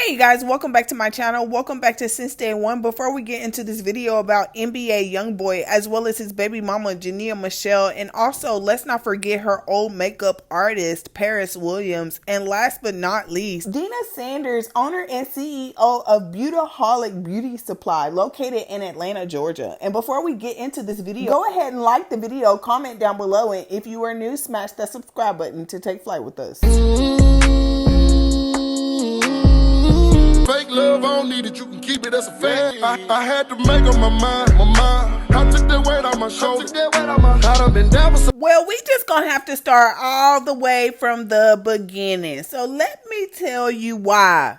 Hey guys, welcome back to my channel. Welcome back to Since Day One. Before we get into this video about NBA Youngboy as well as his baby mama Jania Meshell, and also let's not forget her old makeup artist Paris Williams, and last but not least, Dina Sanders, owner and CEO of Beautyholic Beauty Supply located in Atlanta, Georgia. And before we get into this video, go ahead and like the video, comment down below, and if you are new, smash that subscribe button to take flight with us. Fake love, I don't need it, you can keep it, that's a fact. I had to make up my mind. I took that weight on my shoulders. I done been down for some. Well, we just gonna have to start all the way from the beginning. So let me tell you why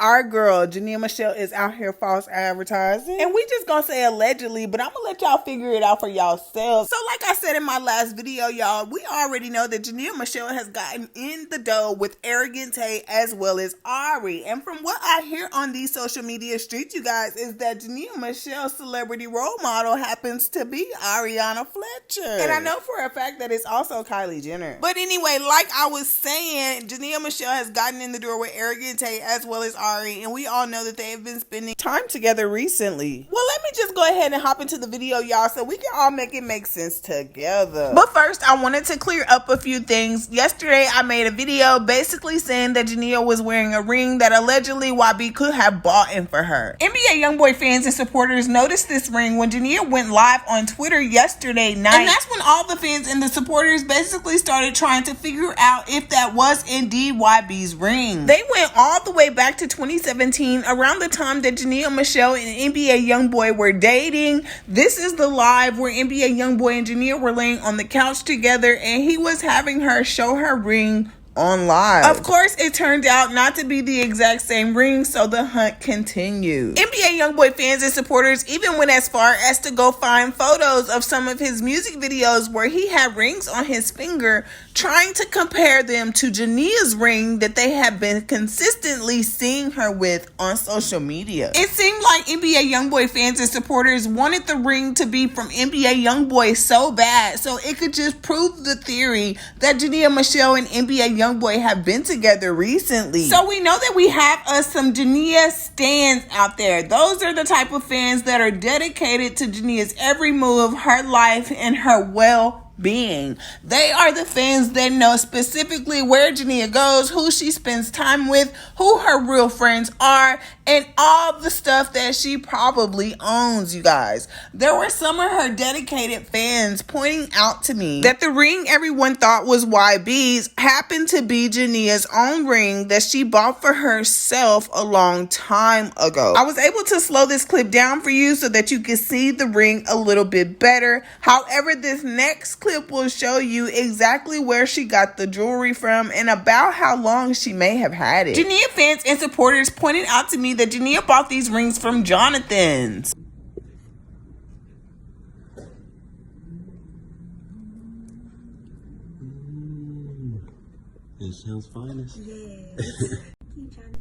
our girl Jania Meshell is out here false advertising. And we just gonna say allegedly, but I'm gonna let y'all figure it out for yourselves. So like I said in my last video, y'all, we already know that Jania Meshell has gotten in the dough with Arrogant Tay as well as Ari. And from what I hear on these social media streets, you guys, is that Jania Meshell's celebrity role model happens to be Ariana Fletcher. And I know for a fact that it's also Kylie Jenner. But anyway, like I was saying, Jania Meshell has gotten in the door with Arrogant Tay as well as Ari. And we all know that they have been spending time together recently. Well, let me just go ahead and hop into the video, y'all, so we can all make it make sense together. But first, I wanted to clear up a few things. Yesterday, I made a video basically saying that Jania was wearing a ring that allegedly YB could have bought in for her. NBA Youngboy fans and supporters noticed this ring when Jania went live on Twitter yesterday night. And that's when all the fans and the supporters basically started trying to figure out if that was indeed YB's ring. They went all the way back to 2017, around the time that Jania Meshell and NBA Youngboy were dating. This is the live where NBA Youngboy and Jania were laying on the couch together, and he was having her show her ring on live. Of course, it turned out not to be the exact same ring, so the hunt continued. NBA Youngboy fans and supporters even went as far as to go find photos of some of his music videos where he had rings on his finger, trying to compare them to Jania's ring that they have been consistently seeing her with on social media. It seemed like NBA Youngboy fans and supporters wanted the ring to be from NBA Youngboy so bad, so it could just prove the theory that Jania Meshell and NBA Youngboy have been together recently. So we know that we have some Jania stans out there. Those are the type of fans that are dedicated to Jania's every move, her life, and her well-being. They are the fans that know specifically where Jania goes, who she spends time with, who her real friends are, and all the stuff that she probably owns, you guys. There were some of her dedicated fans pointing out to me that the ring everyone thought was YB's happened to be Jania's own ring that she bought for herself a long time ago. I was able to slow this clip down for you so that you can see the ring a little bit better. However, this next clip will show you exactly where she got the jewelry from and about how long she may have had it. Jania fans and supporters pointed out to me that Jania bought these rings from Jonathan's. It sounds finest. Yes.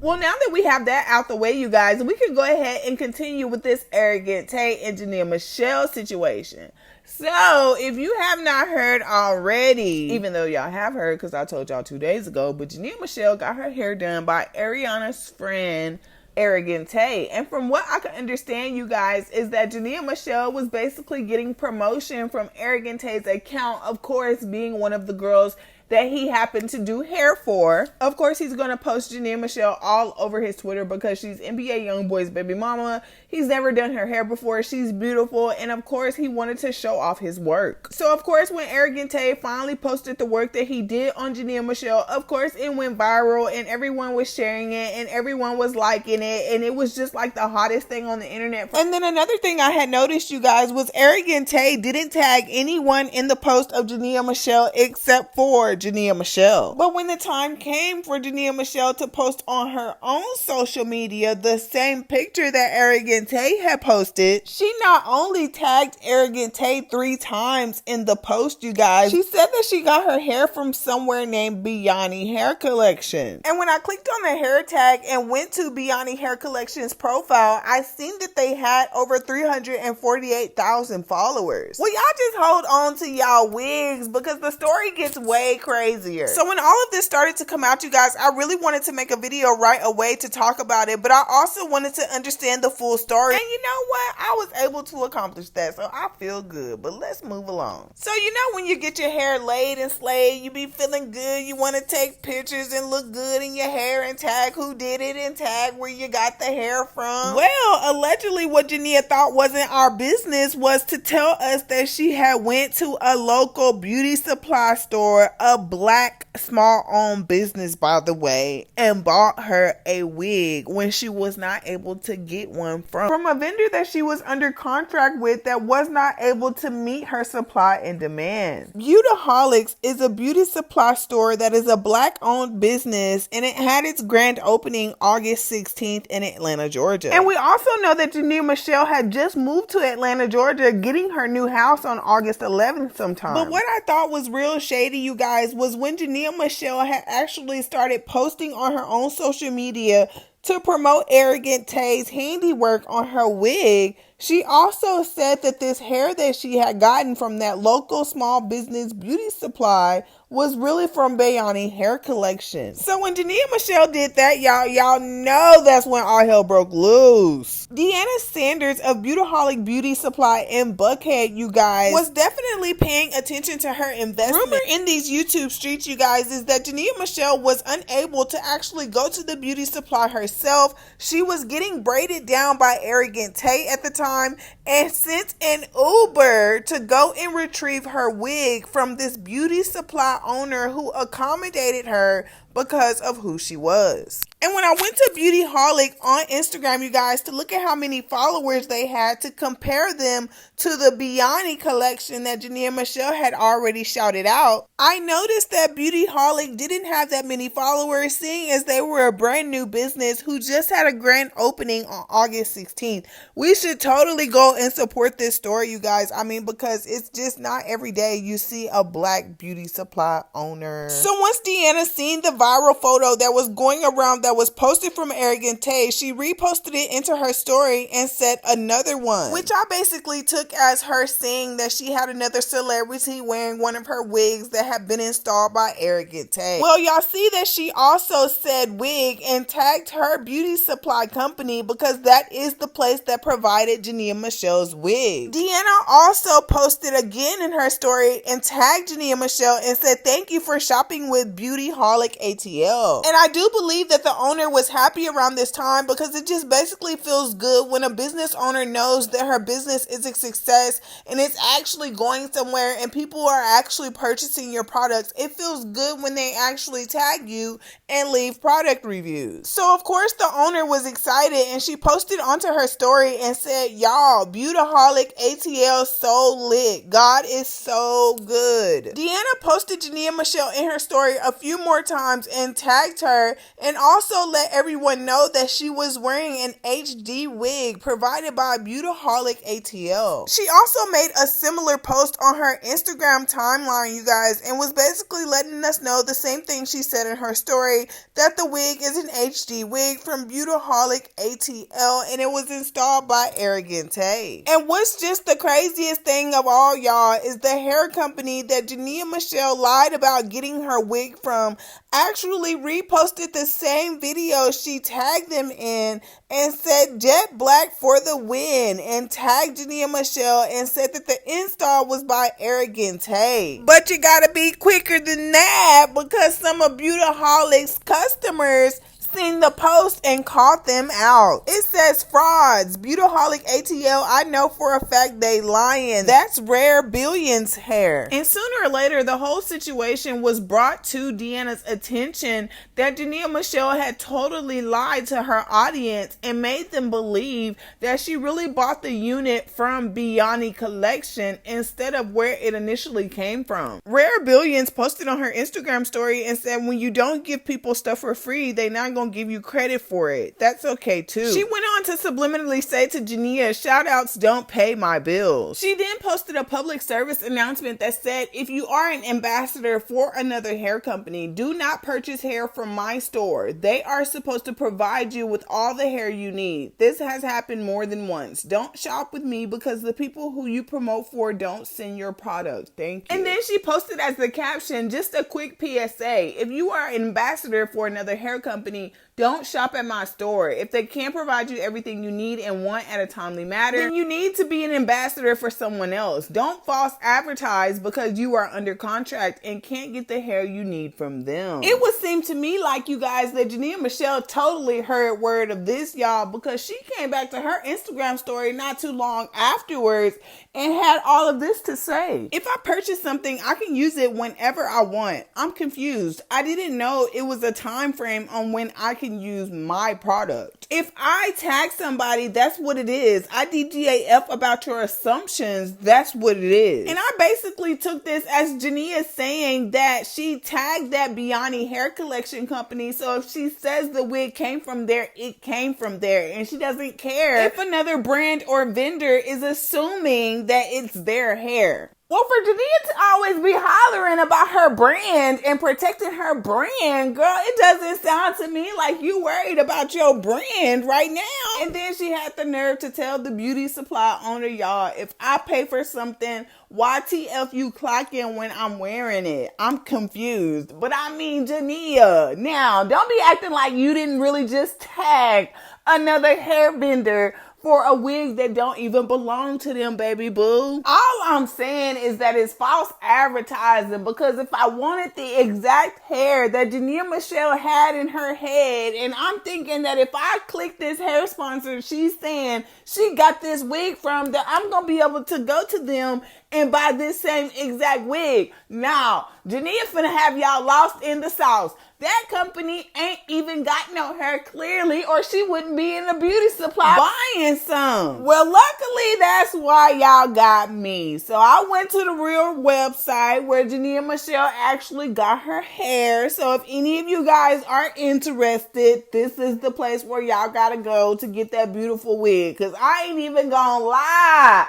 Well, now that we have that out the way, you guys, we can go ahead and continue with this Arrogant Tay and Jania Meshell situation. So, if you have not heard already, even though y'all have heard because I told y'all 2 days ago, but Jania Meshell got her hair done by Ariana's friend, Arrogant Tay. And from what I can understand, you guys, is that Jania Meshell was basically getting promotion from Arrogant Tay's account, of course, being one of the girls that he happened to do hair for. Of course, he's going to post Jania Meshell all over his Twitter because she's NBA Youngboy's baby mama. He's never done her hair before. She's beautiful. And of course, he wanted to show off his work. So of course, when Arrogant Tay finally posted the work that he did on Jania Meshell, of course, it went viral and everyone was sharing it and everyone was liking it. And it was just like the hottest thing on the internet. And then another thing I had noticed, you guys, was Arrogant Tay didn't tag anyone in the post of Jania Meshell except for Jania Meshell. But when the time came for Jania Meshell to post on her own social media the same picture that Arrogant Tay had posted, she not only tagged Arrogant Tay 3 times in the post, you guys, she said that she got her hair from somewhere named Beyonce Hair Collection. And when I clicked on the hair tag and went to Beyonce Hair Collection's profile, I seen that they had over 348,000 followers. Well, y'all just hold on to y'all wigs because the story gets way crazy. crazier. So when all of this started to come out, you guys, I really wanted to make a video right away to talk about it, but I also wanted to understand the full story. And you know what? I was able to accomplish that, so I feel good. But let's move along. So you know when you get your hair laid and slayed, you be feeling good. You want to take pictures and look good in your hair and tag who did it and tag where you got the hair from. Well, allegedly what Jania thought wasn't our business was to tell us that she had went to a local beauty supply store, a black small owned business by the way, and bought her a wig when she was not able to get one from a vendor that she was under contract with that was not able to meet her supply and demand. Beautyholics is a beauty supply store that is a black owned business, and it had its grand opening August 16th in Atlanta, Georgia. And we also know that Jania Meshell had just moved to Atlanta, Georgia, getting her new house on August 11th sometime. But what I thought was real shady, you guys, was when Jania Meshell had actually started posting on her own social media to promote Arrogant Tay's handiwork on her wig. She also said that this hair that she had gotten from that local small business beauty supply was really from Bayani Hair Collection. So when Jania Meshell did that, y'all know that's when all hell broke loose. Deanna Sanders of Beautyholic Beauty Supply in Buckhead, you guys, was definitely paying attention to her investment. Rumor in these YouTube streets, you guys, is that Jania Meshell was unable to actually go to the beauty supply herself. She was getting braided down by Arrogant Tay at the time and sent an Uber to go and retrieve her wig from this beauty supply owner who accommodated her because of who she was. And when I went to Beautyholic on Instagram, you guys, to look at how many followers they had to compare them to the Bayani collection that Jania Meshell had already shouted out, I noticed that Beautyholic didn't have that many followers, seeing as they were a brand new business who just had a grand opening on August 16th. We should totally go and support this store, you guys. I mean, because it's just not every day you see a black beauty supply owner. So once Deanna seen the viral photo that was going around that was posted from Arrogant Tay, she reposted it into her story and said another one, which I basically took as her saying that she had another celebrity wearing one of her wigs that had been installed by Arrogant Tay. Well, y'all see that she also said wig and tagged her beauty supply company because that is the place that provided Jania Meshell's wig. Deanna also posted again in her story and tagged Jania Meshell and said thank you for shopping with Beautyholic ATL. And I do believe that the owner was happy around this time because it just basically feels good when a business owner knows that her business is a success and it's actually going somewhere and people are actually purchasing your products. It feels good when they actually tag you and leave product reviews. So of course the owner was excited and she posted onto her story and said, y'all, Beautyholic ATL so lit. God is so good. Deanna posted Jania Meshell in her story a few more times and tagged her and also let everyone know that she was wearing an HD wig provided by Beautyholic ATL. She also made a similar post on her Instagram timeline, you guys, and was basically letting us know the same thing she said in her story, that the wig is an HD wig from Beautyholic ATL and it was installed by Arrogant Tay. And what's just the craziest thing of all, y'all, is the hair company that Jania Meshell lied about getting her wig from actually reposted the same video she tagged them in and said Jet Black for the win and tagged Jania Meshell and said that the install was by Arrogant Tay. But you gotta be quicker than that because some of Beautyholic's customers seen the post and called them out. It says frauds. Beautyholic ATL, I know for a fact they lying. That's Rare Billions hair. And sooner or later, the whole situation was brought to Deanna's attention that Jania Meshell had totally lied to her audience and made them believe that she really bought the unit from Bayani Collection instead of where it initially came from. Rare Billions posted on her Instagram story and said when you don't give people stuff for free, they not gonna give you credit for it. That's okay too. She went on to subliminally say to Jania, shoutouts don't pay my bills. She then posted a public service announcement that said, if you are an ambassador for another hair company, do not purchase hair from my store. They are supposed to provide you with all the hair you need. This has happened more than once. Don't shop with me because the people who you promote for don't send your product. Thank you. And then she posted as the caption, just a quick PSA. If you are an ambassador for another hair company, don't shop at my store. If they can't provide you everything you need and want at a timely manner, then you need to be an ambassador for someone else. Don't false advertise because you are under contract and can't get the hair you need from them. It would seem to me like, you guys, that Jania Meshell totally heard word of this, y'all, because she came back to her Instagram story not too long afterwards and had all of this to say. If I purchase something, I can use it whenever I want. I'm confused. I didn't know it was a time frame on when I can use my product. If I tag somebody, that's what it is. I DGAF about your assumptions. That's what it is. And I basically took this as Jania saying that she tagged that Biani hair collection company. So if she says the wig came from there, it came from there. And she doesn't care if another brand or vendor is assuming that it's their hair. Well, for Jania to always be hollering about her brand and protecting her brand, girl, it doesn't sound to me like you worried about your brand right now. And then she had the nerve to tell the beauty supply owner, y'all, if I pay for something, YTF you clock in when I'm wearing it. I'm confused. But I mean, Jania, now, don't be acting like you didn't really just tag another hair vendor for a wig that don't even belong to them, baby boo. All I'm saying is that it's false advertising, because if I wanted the exact hair that Jania Meshell had in her head, and I'm thinking that if I click this hair sponsor, she's saying she got this wig from, that I'm gonna be able to go to them and buy this same exact wig. Now, Jania finna have y'all lost in the sauce. That company ain't even got no hair, clearly, or she wouldn't be in the beauty supply buying some. Well, luckily, that's why y'all got me. So I went to the real website where Jania Meshell actually got her hair. So if any of you guys are interested, this is the place where y'all gotta go to get that beautiful wig. Because I ain't even gonna lie.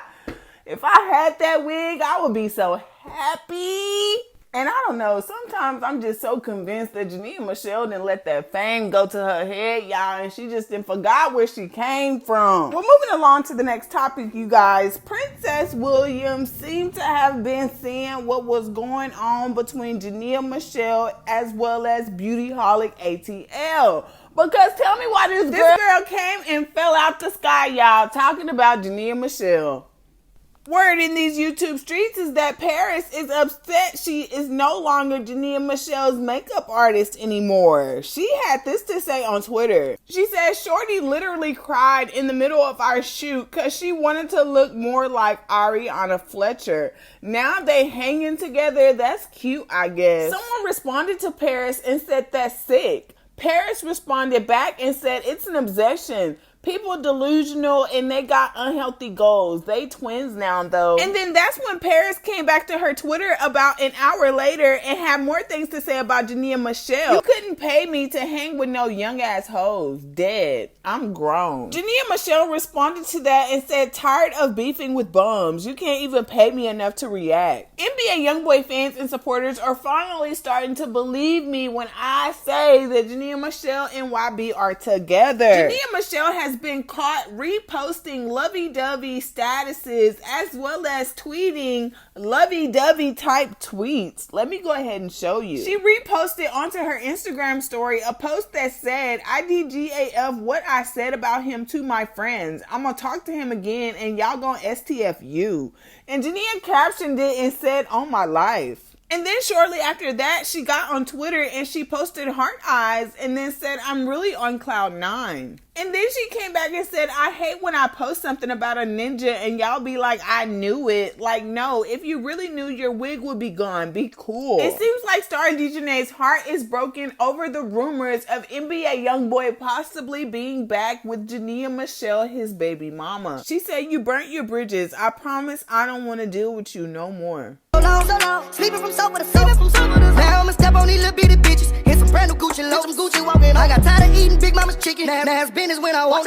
If I had that wig, I would be so happy. And I don't know, sometimes I'm just so convinced that Jania Meshell didn't let that fame go to her head, y'all, and she just didn't forgot where she came from. Well, moving along to the next topic, you guys. Princess Williams seemed to have been seeing what was going on between Jania Meshell as well as Beautyholic ATL. Because tell me why this girl came and fell out the sky, y'all, talking about Jania Meshell. Word in these YouTube streets is that Paris is upset she is no longer Jania Meshell's makeup artist anymore. She had this to say on Twitter. She said, Shorty literally cried in the middle of our shoot because she wanted to look more like Ariana Fletcher. Now they hanging together. That's cute, I guess. Someone responded to Paris and said, that's sick. Paris responded back and said, it's an obsession. People delusional and they got unhealthy goals. They twins now though. And then that's when Paris came back to her Twitter about an hour later and had more things to say about Jania Meshell. You couldn't pay me to hang with no young ass hoes. Dead. I'm grown. Jania Meshell responded to that and said, tired of beefing with bums. You can't even pay me enough to react. NBA Youngboy fans and supporters are finally starting to believe me when I say that Jania Meshell and YB are together. Jania Meshell has been caught reposting lovey-dovey statuses as well as tweeting lovey-dovey type tweets. Let me go ahead and show you. She reposted onto her Instagram story a post that said, I DGAF what I said about him to my friends. I'm gonna talk to him again and y'all gonna STF you. And Jania captioned it and said, oh my life. And then shortly after that, she got on Twitter and she posted heart eyes and then said, I'm really on cloud 9. And then she came back and said, I hate when I post something about a ninja and y'all be like, I knew it. Like, no, if you really knew, your wig would be gone. Be cool. It seems like Star DJ's heart is broken over the rumors of NBA Youngboy possibly being back with Jania Meshell, his baby mama. She said, you burnt your bridges. I promise I don't want to deal with you no more. So long, sleeping from sofa to sofa. Now I'ma step on these little bitty bitches. In some brand new Gucci low, some Gucci walking. I got tired of eating Big Mama's chicken. Now it's business when I walk.